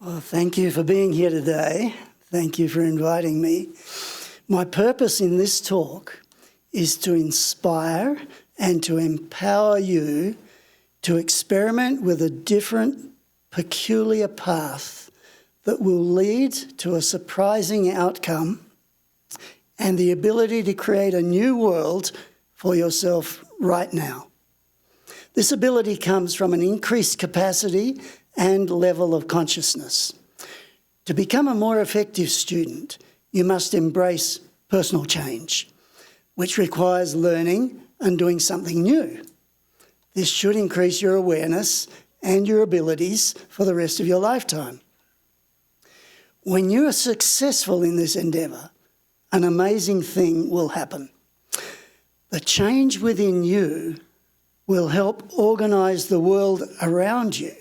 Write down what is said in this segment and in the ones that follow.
Well, thank you for being here today. Thank you for inviting me. My purpose in this talk is to inspire and to empower you to experiment with a different, peculiar path that will lead to a surprising outcome and the ability to create a new world for yourself right now. This ability comes from an increased capacity and level of consciousness. To become a more effective student, you must embrace personal change, which requires learning and doing something new. This should increase your awareness and your abilities for the rest of your lifetime. When you are successful in this endeavour, an amazing thing will happen. The change within you will help organise the world around you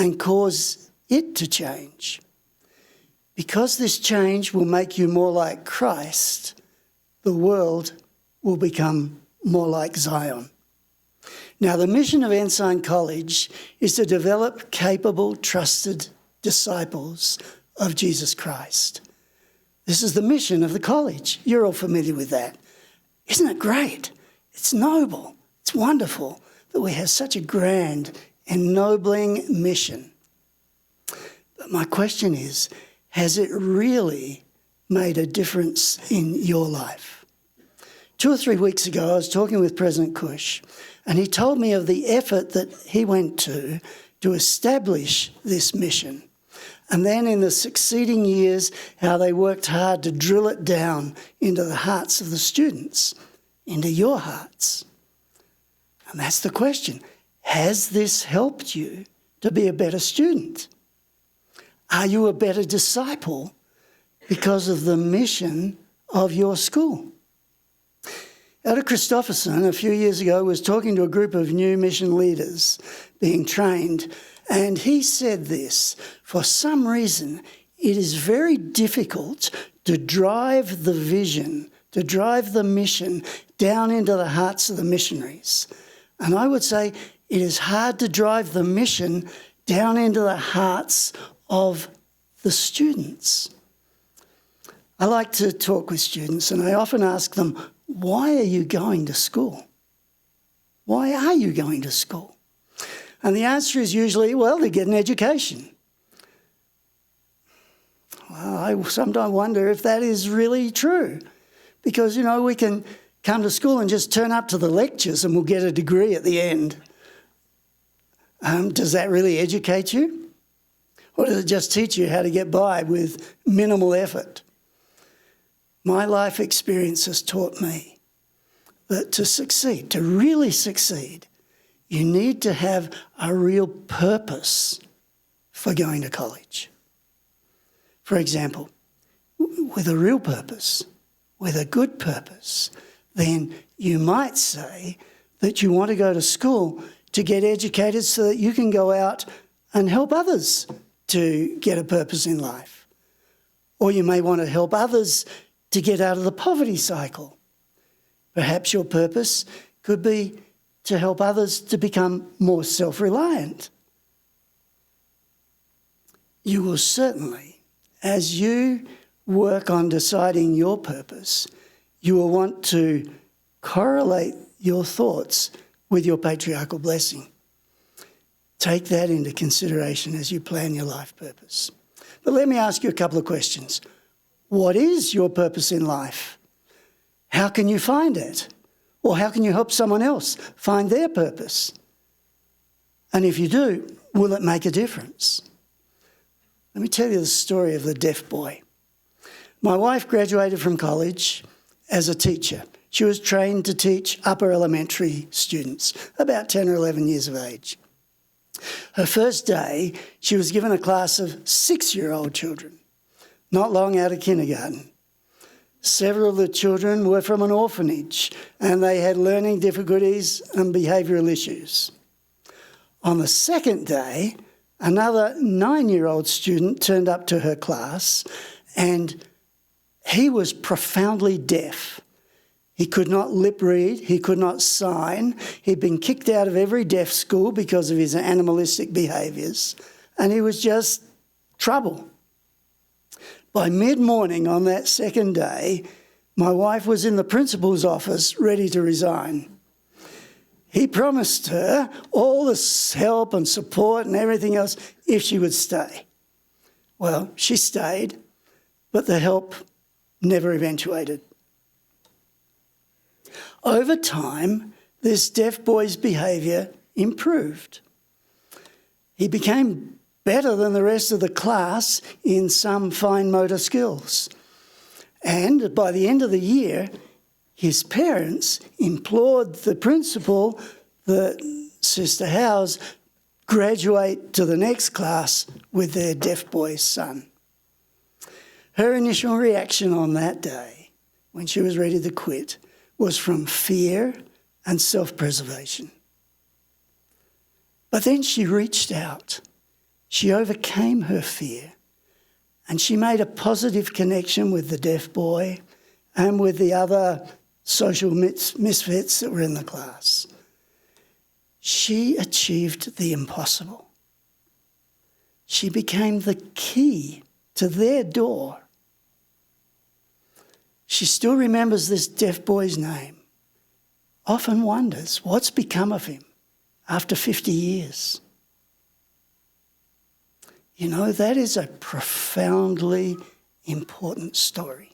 and cause it to change. Because this change will make you more like Christ, the world will become more like Zion. Now, the mission of Ensign College is to develop capable, trusted disciples of Jesus Christ. This is the mission of the college. You're all familiar with that. Isn't it great? It's noble. It's wonderful that we have such a grand, ennobling mission. But my question is, has it really made a difference in your life? 2 or 3 weeks ago, I was talking with President Cush, and he told me of the effort that he went to establish this mission. And then in the succeeding years, how they worked hard to drill it down into the hearts of the students, into your hearts. And that's the question. Has this helped you to be a better student? Are you a better disciple because of the mission of your school? Elder Christopherson, a few years ago, was talking to a group of new mission leaders being trained, and he said this: for some reason, it is very difficult to drive the vision, to drive the mission down into the hearts of the missionaries. And I would say it is hard to drive the mission down into the hearts of the students. I like to talk with students, and I often ask them, why are you going to school? Why are you going to school? And the answer is usually, well, to get an education. Well, I sometimes wonder if that is really true, because, we can come to school and just turn up to the lectures and we'll get a degree at the end. Does that really educate you? Or does it just teach you how to get by with minimal effort? My life experience has taught me that to succeed, to really succeed, you need to have a real purpose for going to college. For example, with a real purpose, with a good purpose, then you might say that you want to go to school to get educated so that you can go out and help others to get a purpose in life. Or you may want to help others to get out of the poverty cycle. Perhaps your purpose could be to help others to become more self-reliant. You will certainly, as you work on deciding your purpose, you will want to correlate your thoughts with your patriarchal blessing. Take that into consideration as you plan your life purpose. But let me ask you a couple of questions. What is your purpose in life? How can you find it? Or how can you help someone else find their purpose? And if you do, will it make a difference? Let me tell you the story of the deaf boy. My wife graduated from college as a teacher. She was trained to teach upper elementary students, about 10 or 11 years of age. Her first day, she was given a class of 6-year-old children, not long out of kindergarten. Several of the children were from an orphanage and they had learning difficulties and behavioural issues. On the second day, another 9-year-old student turned up to her class and he was profoundly deaf. He could not lip read, he could not sign. He'd been kicked out of every deaf school because of his animalistic behaviours, and he was just trouble. By mid-morning on that second day, my wife was in the principal's office ready to resign. He promised her all this help and support and everything else if she would stay. Well, she stayed, but the help never eventuated. Over time, this deaf boy's behaviour improved. He became better than the rest of the class in some fine motor skills. And by the end of the year, his parents implored the principal that Sister Howes graduate to the next class with their deaf boy's son. Her initial reaction on that day, when she was ready to quit, was from fear and self-preservation. But then she reached out. She overcame her fear and she made a positive connection with the deaf boy and with the other social misfits that were in the class. She achieved the impossible. She became the key to their door. She still remembers this deaf boy's name, often wonders what's become of him after 50 years. You know, that is a profoundly important story.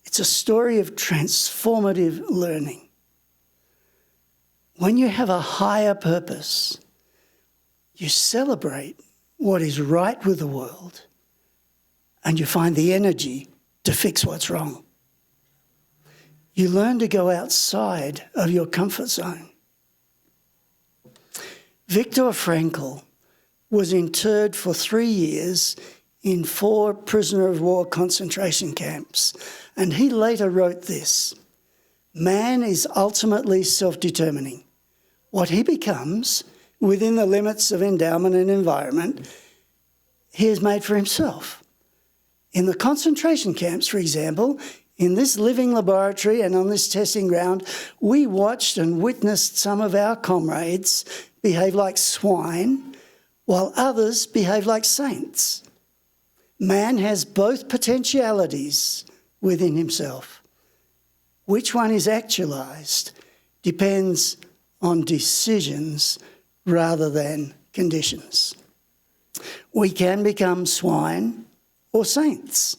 It's a story of transformative learning. When you have a higher purpose, you celebrate what is right with the world and you find the energy to fix what's wrong. You learn to go outside of your comfort zone. Viktor Frankl was interred for 3 years in 4 prisoner of war concentration camps, and he later wrote this: "Man is ultimately self-determining. What he becomes within the limits of endowment and environment, he has made for himself. In the concentration camps, for example, in this living laboratory and on this testing ground, we watched and witnessed some of our comrades behave like swine, while others behave like saints. Man has both potentialities within himself. Which one is actualised depends on decisions rather than conditions. We can become swine or saints.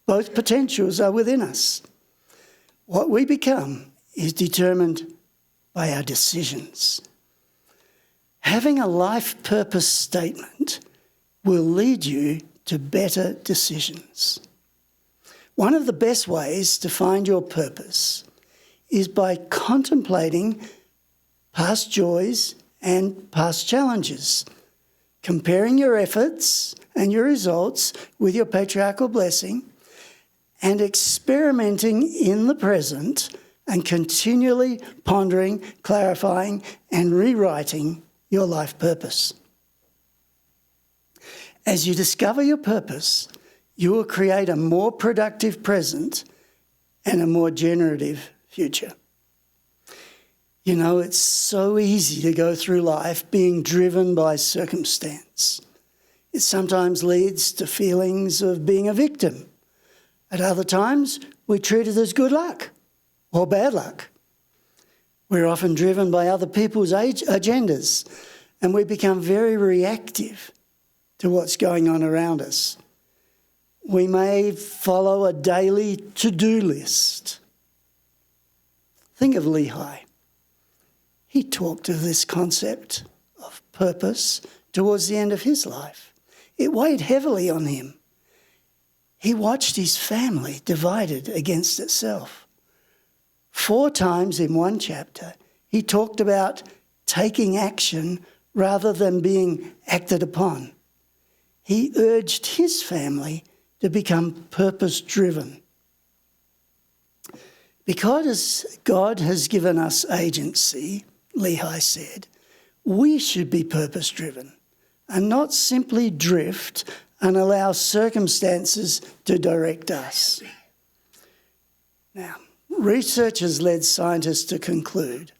Both potentials are within us. What we become is determined by our decisions. Having a life purpose statement will lead you to better decisions. One of the best ways to find your purpose is by contemplating past joys and past challenges, comparing your efforts and your results with your patriarchal blessing, and experimenting in the present and continually pondering, clarifying, and rewriting your life purpose. As you discover your purpose, you will create a more productive present and a more generative future. You know, it's so easy to go through life being driven by circumstance. It sometimes leads to feelings of being a victim. At other times, we treat it as good luck or bad luck. We're often driven by other people's agendas, and we become very reactive to what's going on around us. We may follow a daily to-do list. Think of Lehi. He talked of this concept of purpose towards the end of his life. It weighed heavily on him. He watched his family divided against itself. 4 times in one chapter, he talked about taking action rather than being acted upon. He urged his family to become purpose-driven. Because God has given us agency, Lehi said, we should be purpose-driven and not simply drift and allow circumstances to direct us. Now, research has led scientists to conclude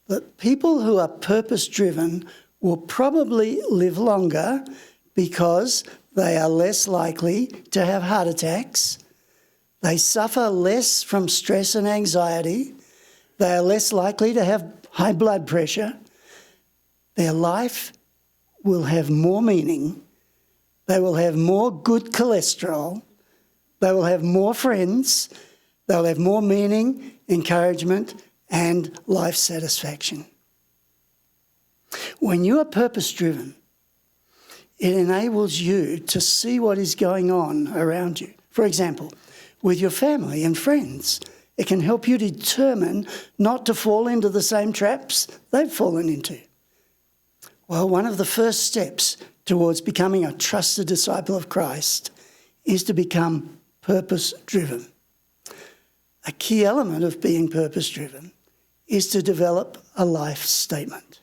that people who are purpose-driven will probably live longer because they are less likely to have heart attacks. They suffer less from stress and anxiety. They are less likely to have high blood pressure. Their life will have more meaning. They will have more good cholesterol. They will have more friends. They'll have more meaning, encouragement, and life satisfaction. When you are purpose-driven, it enables you to see what is going on around you. For example, with your family and friends, it can help you determine not to fall into the same traps they've fallen into. Well, one of the first steps towards becoming a trusted disciple of Christ is to become purpose-driven. A key element of being purpose-driven is to develop a life statement.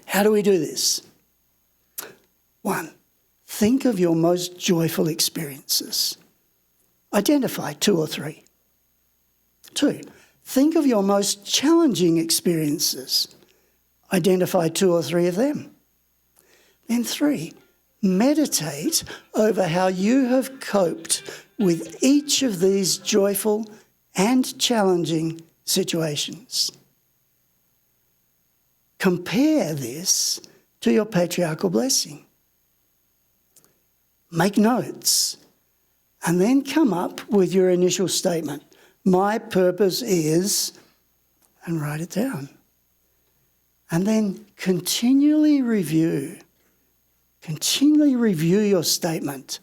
How do we do this? 1, think of your most joyful experiences. Identify 2 or 3. 2, think of your most challenging experiences. Identify 2 or 3 of them. Then 3, meditate over how you have coped with each of these joyful and challenging situations. Compare this to your patriarchal blessing. Make notes and then come up with your initial statement. My purpose is, and write it down. And then continually review your statement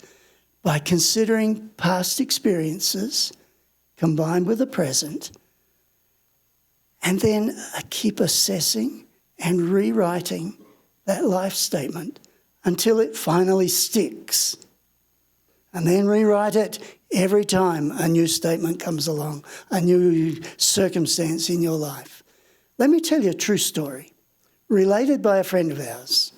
by considering past experiences combined with the present, and then keep assessing and rewriting that life statement until it finally sticks. And then rewrite it every time a new statement comes along, a new circumstance in your life. Let me tell you a true story, related by a friend of ours.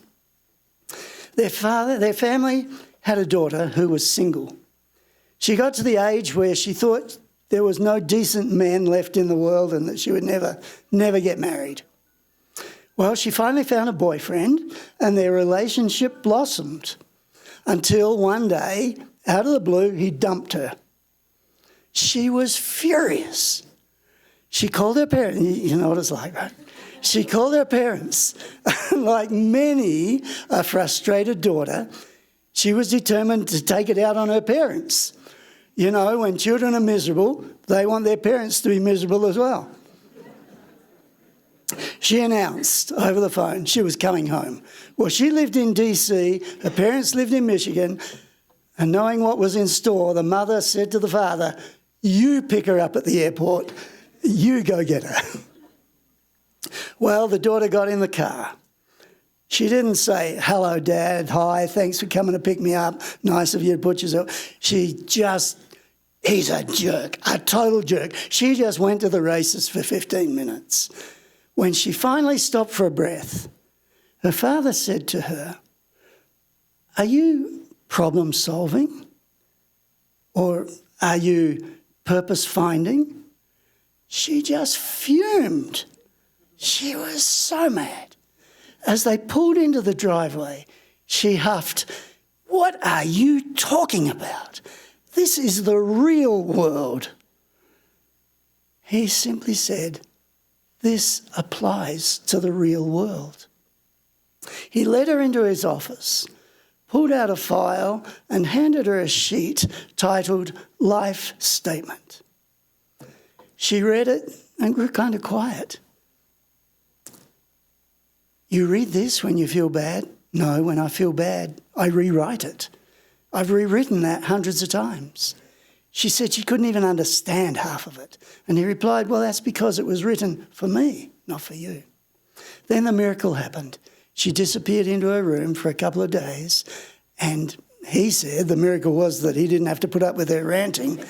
Their family had a daughter who was single. She got to the age where she thought there was no decent man left in the world and that she would never get married. Well, she finally found a boyfriend and their relationship blossomed until one day, out of the blue, he dumped her. She was furious. She called her parents. You know what it's like, right? She called her parents. Like many a frustrated daughter, she was determined to take it out on her parents. You know, when children are miserable, they want their parents to be miserable as well. She announced over the phone she was coming home. Well, she lived in DC, her parents lived in Michigan, and knowing what was in store, the mother said to the father, you pick her up at the airport, you go get her. Well, the daughter got in the car. She didn't say, hello, Dad, hi, thanks for coming to pick me up, nice of you to put yourself. He's a jerk, a total jerk. She just went to the races for 15 minutes. When she finally stopped for a breath, her father said to her, are you problem solving? Or are you purpose finding? She just fumed. She was so mad. As they pulled into the driveway, she huffed, what are you talking about? This is the real world. He simply said, this applies to the real world. He led her into his office, pulled out a file and handed her a sheet titled Life Statement. She read it and grew kind of quiet. You read this when you feel bad? No, when I feel bad, I rewrite it. I've rewritten that hundreds of times. She said she couldn't even understand half of it. And he replied, well, that's because it was written for me, not for you. Then the miracle happened. She disappeared into her room for a couple of days, and he said the miracle was that he didn't have to put up with her ranting.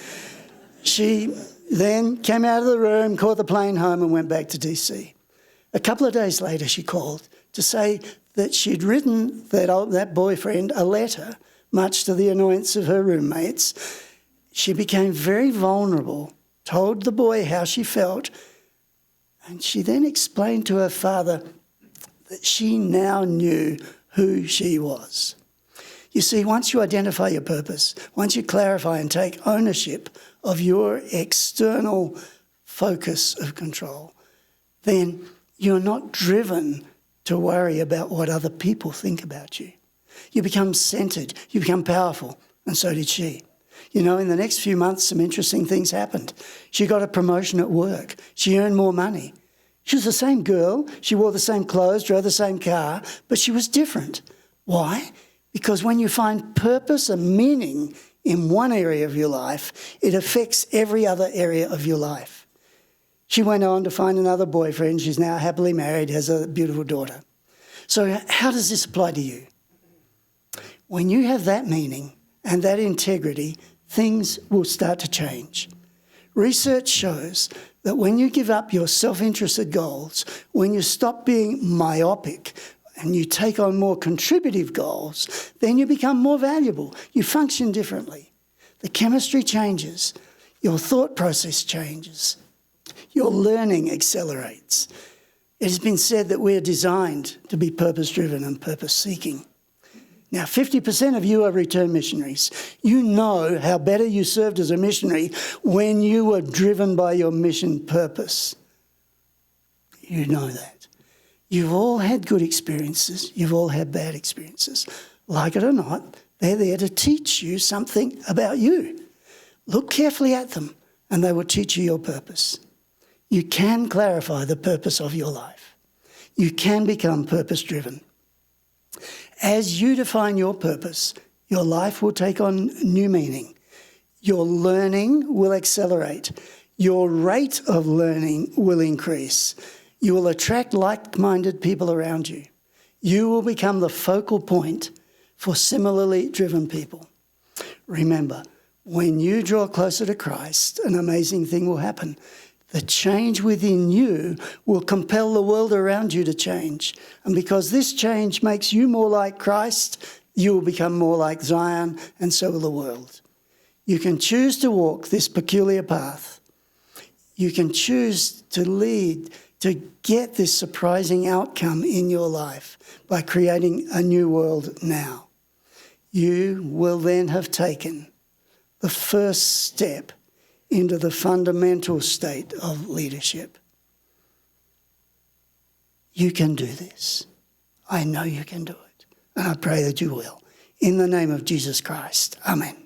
She then came out of the room, caught the plane home and went back to DC. A couple of days later, she called to say that she'd written that boyfriend a letter, much to the annoyance of her roommates. She became very vulnerable, told the boy how she felt, and she then explained to her father that she now knew who she was. You see, once you identify your purpose, once you clarify and take ownership of your external focus of control, then you're not driven to worry about what other people think about you. You become centred, you become powerful, and so did she. You know, in the next few months, some interesting things happened. She got a promotion at work. She earned more money. She was the same girl. She wore the same clothes, drove the same car, but she was different. Why? Because when you find purpose and meaning in one area of your life, it affects every other area of your life. She went on to find another boyfriend. She's now happily married, has a beautiful daughter. So how does this apply to you? When you have that meaning and that integrity, things will start to change. Research shows that when you give up your self-interested goals, when you stop being myopic and you take on more contributive goals, then you become more valuable. You function differently. The chemistry changes. Your thought process changes. Your learning accelerates. It has been said that we are designed to be purpose-driven and purpose-seeking. Now, 50% of you are return missionaries. You know how better you served as a missionary when you were driven by your mission purpose. You know that. You've all had good experiences. You've all had bad experiences. Like it or not, they're there to teach you something about you. Look carefully at them and they will teach you your purpose. You can clarify the purpose of your life. You can become purpose-driven. As you define your purpose, your life will take on new meaning. Your learning will accelerate. Your rate of learning will increase. You will attract like-minded people around you. You will become the focal point for similarly driven people. Remember, when you draw closer to Christ, an amazing thing will happen. The change within you will compel the world around you to change. And because this change makes you more like Christ, you will become more like Zion, and so will the world. You can choose to walk this peculiar path. You can choose to lead, to get this surprising outcome in your life by creating a new world now. You will then have taken the first step into the fundamental state of leadership. You can do this. I know you can do it. And I pray that you will. In the name of Jesus Christ. Amen.